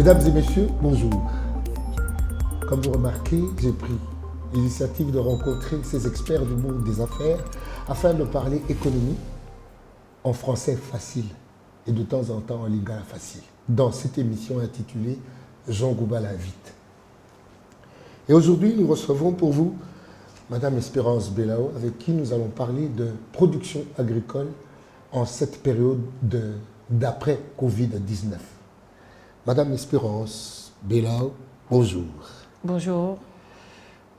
Mesdames et messieurs, bonjour. Comme vous remarquez, j'ai pris l'initiative de rencontrer ces experts du monde des affaires afin de parler économie en français facile et de temps en temps en lingala facile. Dans cette émission intitulée Jean Gouba l'invite. Et aujourd'hui, nous recevons pour vous Madame Espérance Belao, avec qui nous allons parler de production agricole en cette période d'après Covid-19. Madame Espérance Belao, bonjour. Bonjour.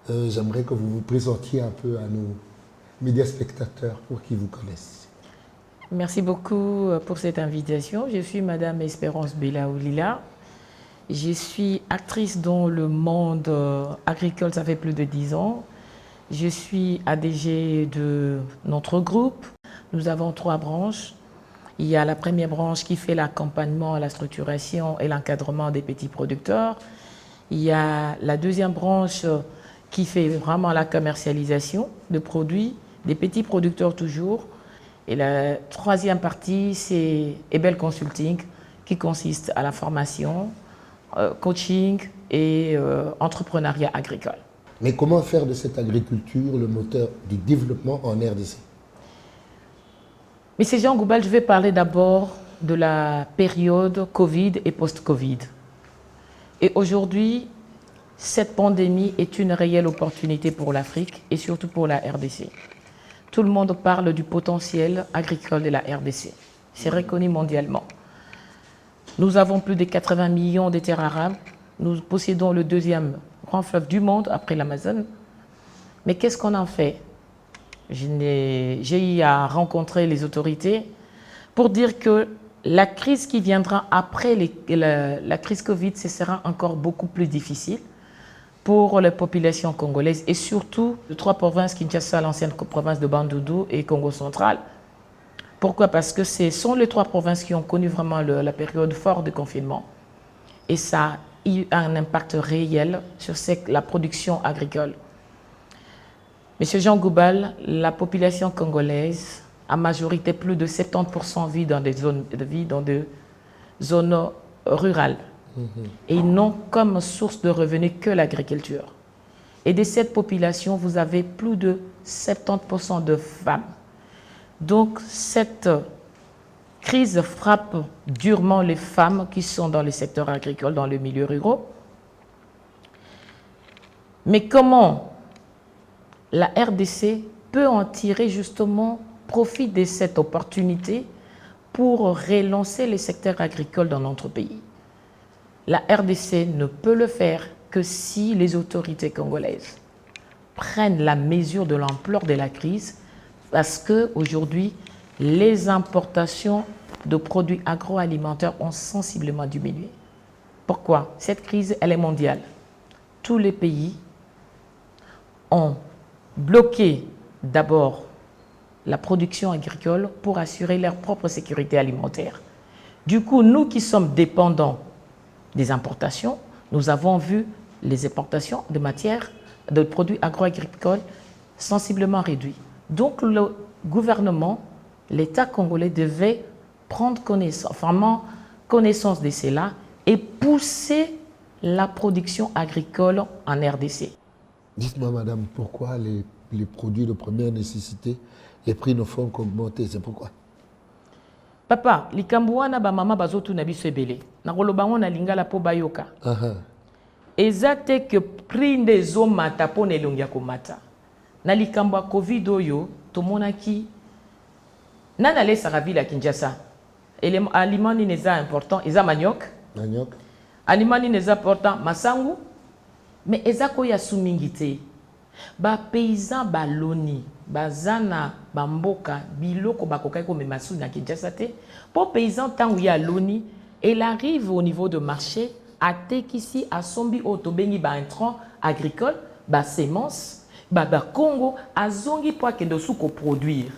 J'aimerais que vous vous présentiez un peu à nos médias spectateurs pour qu'ils vous connaissent. Merci beaucoup pour cette invitation. Je suis Madame Espérance Belao Lila. Je suis actrice dans le monde agricole, ça fait plus de 10 ans. Je suis ADG de notre groupe. Nous avons 3 branches. Il y a la première branche qui fait l'accompagnement, la structuration et l'encadrement des petits producteurs. Il y a la deuxième branche qui fait vraiment la commercialisation de produits, des petits producteurs toujours. Et la troisième partie, c'est Ebel Consulting, qui consiste à la formation, coaching et entrepreneuriat agricole. Mais comment faire de cette agriculture le moteur du développement en RDC? Monsieur Jean Gouba, je vais parler d'abord de la période Covid et post-Covid. Et aujourd'hui, cette pandémie est une réelle opportunité pour l'Afrique et surtout pour la RDC. Tout le monde parle du potentiel agricole de la RDC. C'est reconnu mondialement. Nous avons plus de 80 millions de terres arables. Nous possédons le deuxième grand fleuve du monde après l'Amazone. Mais qu'est-ce qu'on en fait? J'ai eu à rencontrer les autorités pour dire que la crise qui viendra après la crise Covid, ce sera encore beaucoup plus difficile pour les populations congolaises et surtout les 3 provinces, Kinshasa, l'ancienne province de Bandundu et Congo central. Pourquoi? Parce que ce sont les 3 provinces qui ont connu vraiment la période forte de confinement. Et ça a eu un impact réel sur la production agricole. Monsieur Jean Goubal, la population congolaise, à majorité plus de 70% vit dans des zones rurales. Et ils n'ont comme source de revenus que l'agriculture. Et de cette population, vous avez plus de 70% de femmes. Donc cette crise frappe durement les femmes qui sont dans le secteur agricole, dans le milieu rural. Mais comment la RDC peut en tirer justement profit de cette opportunité pour relancer les secteurs agricoles dans notre pays? La RDC ne peut le faire que si les autorités congolaises prennent la mesure de l'ampleur de la crise, parce qu'aujourd'hui, les importations de produits agroalimentaires ont sensiblement diminué. Pourquoi? Cette crise, elle est mondiale. Tous les pays ont bloqué d'abord la production agricole pour assurer leur propre sécurité alimentaire. Du coup, nous qui sommes dépendants des importations, nous avons vu les importations de produits agro-agricoles sensiblement réduits. Donc le gouvernement, l'État congolais devait prendre connaissance de cela et pousser la production agricole en RDC. Dites-moi, madame, pourquoi les produits de première nécessité, les prix ne font qu'augmenter? C'est pourquoi? Papa, likambo wana ba mama bazotu na biso ebele. Na koloba ngo na lingala po bayoka. Eza te que prix ndezo mata po na elongi ya komata. Na likambo ya Covid oyo tomonaki nana lesaka ville ya Kinshasa. Aliment nini eza important, eza manioc. Manioc. Aliment nini eza important, masangu. Mais eza ko ya sumingi te. Ba paysan baloni, bazana bamboka biloko bakokai ko memasu na Kinshasa te. Pour paysan tangu ya loni, elle arrive au niveau de marché à tekisi à sombi otobengi ba intrant agricole, ba semence, ba Congo azongi pour que suko produire.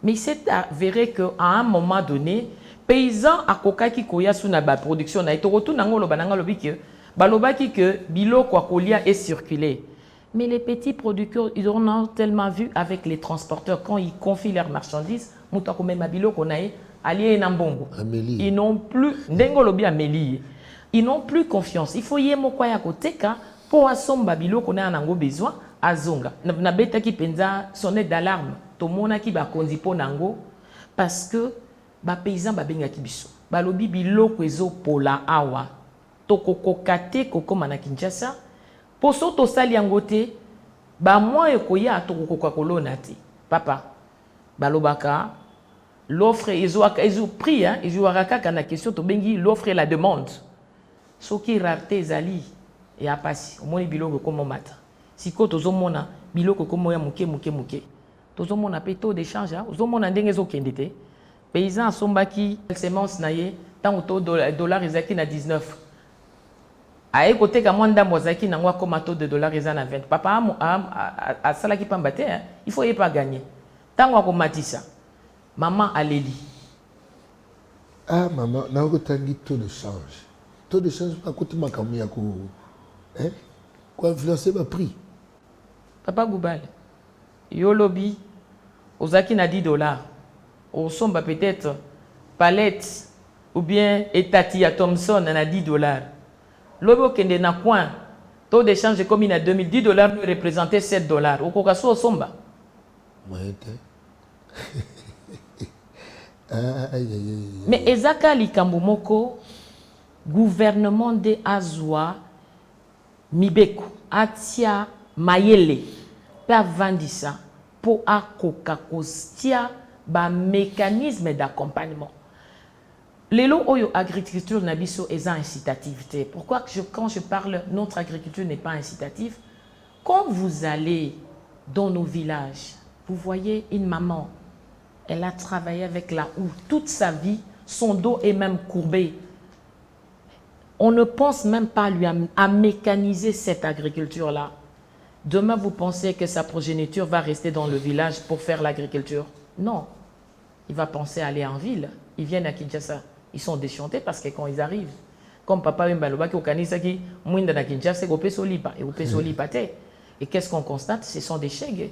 Mais c'est avéré que à un moment donné, paysan akokai ki koya suna ba production na to retourna ngolo bananga lobiki balobaki que biloko akolia est circulé. Mais les petits producteurs, ils ont tellement vu avec les transporteurs, quand ils confient leurs marchandises, ils n'ont plus, ils n'ont plus confiance. Il faut y avoir à côté pour asomba bilo qu'on a un besoin à zonga. Na beta qui penza sonner d'alarme. Tout le monde qui va conduire nango parce que ba paysan ba benga kibiso. Ba lobi bilo kwezo pola awa. Toko kokate koko mana Kinshasa. Poso to sali angote ba moi ekoya toko kokolona te. Papa balobaka l'offre ils ont pris hein ils ont rakaka na question to bengi l'offre et la demande. Soki rareté ezali et a passi omoni biloko comme mata. Siko tozomona biloko comme ya muke. Tozomona pe taux d'échange ozomona ndenge ezokende te. Paysan sombaki semence na ye tant taux dollar ezaki na 19. Aye côté ka mwanda mozaki na ngwa comme taux de dollar eza na 20. Papa a sala ki pamba te il faut y pas gagner. Tango ko matisa. Maman Alélie. Ah maman, na ko tangi taux de change. Taux de change pas côté makamia ko hein? Quoi influencer ma prix. Papa Goubal. Yo lobby ozaki na 10 dollars. Au somba peut-être palette ou bien etati à Thomson na 10 dollars. Lobo kende na coin taux d'échange comme il a 2010 dollars nous représentait 7 dollars. Au kokaso au somba. Mais ezaka likambo moko gouvernement de Azwa Mibeko atia mayele pa vandisa pour akoka kostia ba mécanisme d'accompagnement. Lelo oyo agriculture nabiso est incitativité. Pourquoi quand je parle notre agriculture n'est pas incitative? Quand vous allez dans nos villages, vous voyez une maman, elle a travaillé avec la houe toute sa vie, son dos est même courbé. On ne pense même pas lui à mécaniser cette agriculture-là. Demain, vous pensez que sa progéniture va rester dans le village pour faire l'agriculture? Non. Il va penser à aller en ville. Ils viennent à Kinshasa. Ils sont déchantés parce que quand ils arrivent, comme papa Mbaloba qui organisé Mwinda na Kinshasa, et qu'est-ce qu'on constate? Ce sont des chègues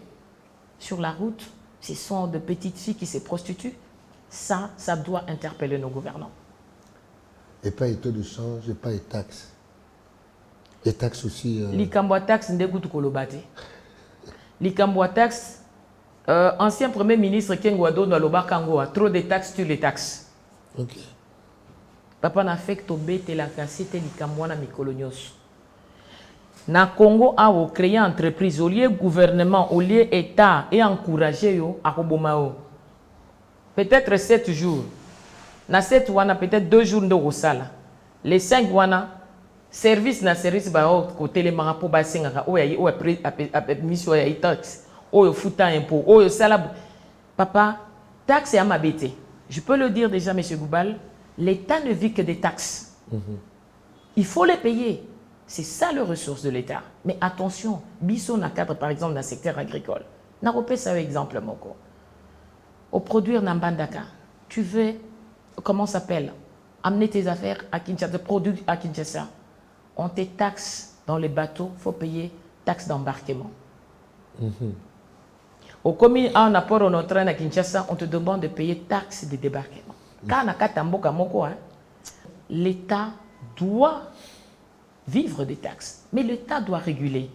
sur la route. Ce sont de petites filles qui se prostituent. Ça doit interpeller nos gouvernants. Et pas les taux de change, et pas les taxes. Les taxes aussi. Les Kamboa taxes, ndekutu kolobate. Les Kamboa taxes, ancien premier ministre Kengwado Nwaloba Kango a trop de taxes sur les taxes. Ok. Papa n'a fait que tobete la cassette les Kamboa na mikolonios. Na Congo a créé une entreprise, au lieu gouvernement, au lieu État et encourager yo à Kobomao. Peut-être 7 jours. Na 7 wana peut-être 2 jours de Rosala. Les 5 wana service na service ba côté les marapo ba singaka o ya mission ya taxe o yo futa impôt o yo sala papa taxe ya mabete. Je peux le dire déjà monsieur Goubal, l'État ne vit que des taxes. Il faut les payer. C'est ça les ressources de l'État. Mais attention, biso na cadre par exemple dans le secteur agricole. Na repé ça exemple moko. Au produire Nambandaka, tu veux comment ça s'appelle? Amener tes affaires à Kinshasa, produire à Kinshasa. On te taxe dans les bateaux, il faut payer taxe d'embarquement. Au commis en apport au train à Kinshasa, on te demande de payer taxe de débarquement. Quand on a l'État doit vivre des taxes, mais l'État doit réguler.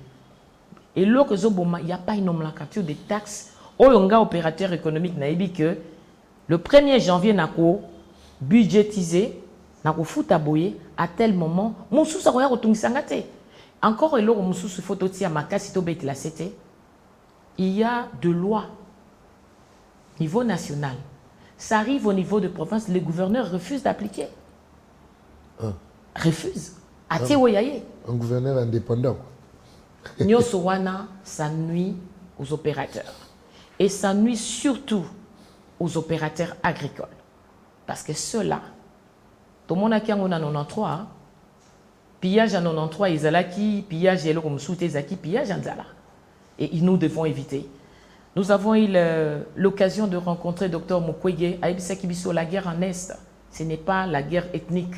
Et là, il n'y a pas une nomenclature des taxes. Oyonga opérateur économique n'a dit que le 1er janvier n'a pas budgétisé, n'a pas foutu à boyer à tel moment. Moussou ça regarde au sangate. Encore et l'autre moussou se photo tia makasi to bête la c'était. Il y a de lois niveau national. Ça arrive au niveau de province, les gouverneurs refusent d'appliquer. Refusent. Un gouverneur indépendant. Nyosowana, ça nuit aux opérateurs. Et ça nuit surtout aux opérateurs agricoles. Parce que ceux-là, tout le monde a 93, pillage à 93, Izalaki, pillage et l'Oromsoutezaki, pillage en Zala. Et nous devons éviter. Nous avons eu l'occasion de rencontrer Dr Mukwege à Ibisakibiso, la guerre en Est. Ce n'est pas la guerre ethnique,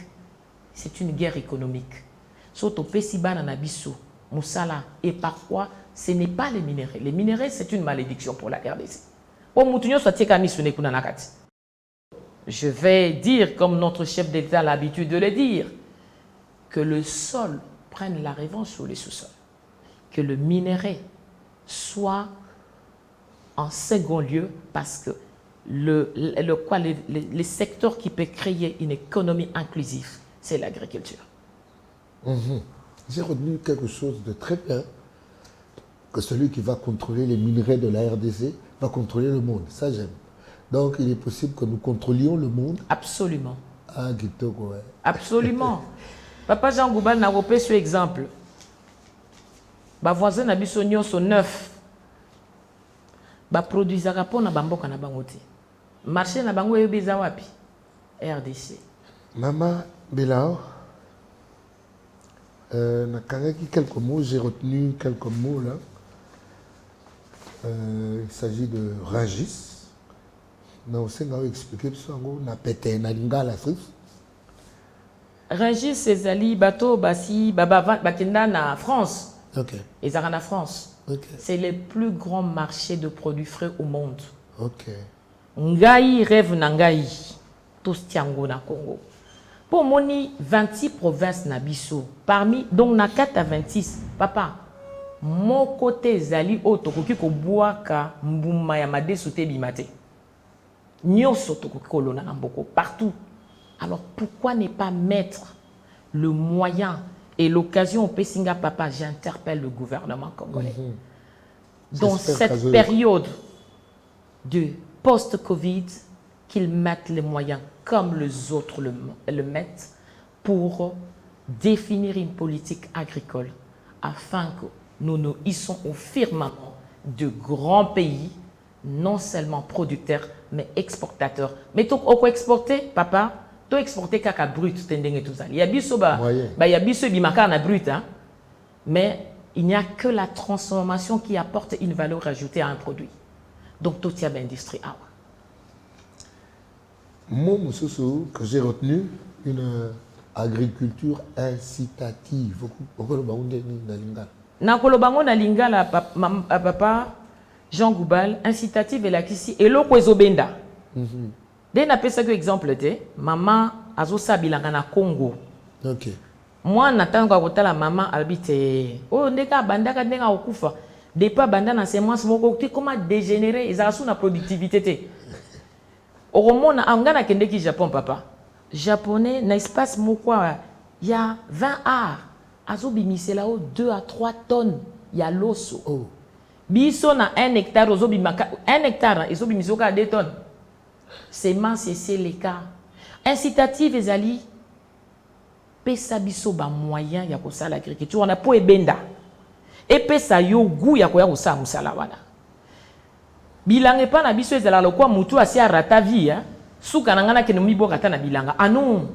c'est une guerre économique. Surtout Pesiba Nanabiso, Moussala, et parfois, ce n'est pas les minéraux. Les minéraux, c'est une malédiction pour la RDC. Je vais dire, comme notre chef d'État a l'habitude de le dire, que le sol prenne la revanche sur les sous-sols, que le minerai soit en second lieu parce que les secteurs qui peuvent créer une économie inclusive, c'est l'agriculture. J'ai retenu quelque chose de très bien, que celui qui va contrôler les minerais de la RDC va contrôler le monde. Ça, j'aime. Donc, il est possible que nous contrôlions le monde. Absolument. Ah, Kitoko, ouais. Absolument. Papa Jean Goubal n'a pas ce exemple. Ba voisin na biso nyonso neuf. Ba produisaka po na bamboka na bango te. Marché na bango ebeza wapi? RDC. Maman Belao, quelques mots, j'ai retenu quelques mots là. Il s'agit de Rungis. Nous avons expliqué ça, on a pété na lingala. Rungis, c'est Ali Bato, Bassi, Baba, Bakenda na France. Ok. Et Zara na France. Ok. C'est le plus grand marché de produits frais au monde. Ok. Ngai rêve na ngai. Tous tiango na Congo. Pour moni 26 provinces na biso. Parmi, donc na 4 à 26. Papa, mon côté zali otokoki ko boaka mbuma ya madesu te bimate. Nyoso tokoki kolona mboko partout. Alors pourquoi ne pas mettre le moyen et l'occasion au Pessinga Papa, j'interpelle le gouvernement congolais. Dans cette période de post-Covid, qu'ils mettent les moyens comme les autres le mettent pour définir une politique agricole afin que nous nous hissons au firmament de grands pays, non seulement producteurs, mais exportateurs. Mais tout au exporter, papa, tout exporter kaka brut, tendeng tout ça. Il y a biso bimaka na brut, hein. Mais il n'y a que la transformation qui apporte une valeur ajoutée à un produit. Donc tout y a l'industrie. Mot que j'ai retenu, une agriculture incitative. Nakolobango na lingala papa Jean Goubal, incitative et la kisi et l'eau kwezobenda. Dès na pesa que exemple te, maman azosa bilanga na Congo. Ok. Moi natanga kotala maman albite. Oh ndeka bandaka ndenga okufa. Depa banda na semence moko comment dégénérer ezala na productivité te. Oromona angana kendeki Japon papa. Japonais na espace moko il y a 20 arts. Azobimisela 2 à 3 tonnes ya loso. Oh. Biso na 1 hectare ozobimaka 1 hectare ezobimisoka 2 tonnes. Semence c'est le cas. Incitative ezali pesa biso ba moyen ya kosala agriculture on a po ebenda. Et pesa yo goût ya koya kosala musala wana. Bilanga pa na biso ezala lokwa mutu asi arata vie hein. Suka na ngana ke no miboka ta na bilanga. Ah non.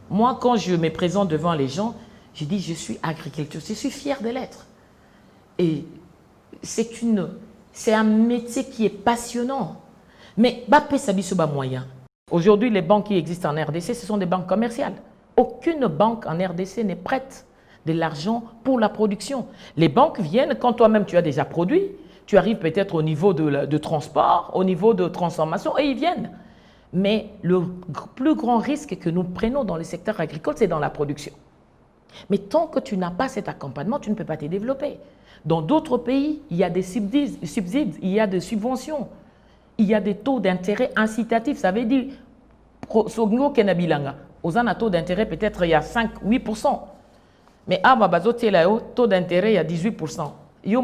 Moi quand je me présente devant les gens, je dis je suis agriculteur, je suis fier de l'être. Et c'est un métier qui est passionnant. Mais ba pesa biso ba moyen. Aujourd'hui les banques qui existent en RDC ce sont des banques commerciales. Aucune banque en RDC n'est prête de l'argent pour la production. Les banques viennent quand toi-même tu as déjà produit, tu arrives peut-être au niveau de transport, au niveau de transformation et ils viennent. Mais le plus grand risque que nous prenons dans le secteur agricole, c'est dans la production. Mais tant que tu n'as pas cet accompagnement, tu ne peux pas te développer. Dans d'autres pays, il y a des subsides, il y a des subventions, il y a des taux d'intérêt incitatifs. Ça veut dire, aux taux d'intérêt peut-être il y a 5-8%. Mais à Babazote, il y a taux d'intérêt il y a 18%. Il y a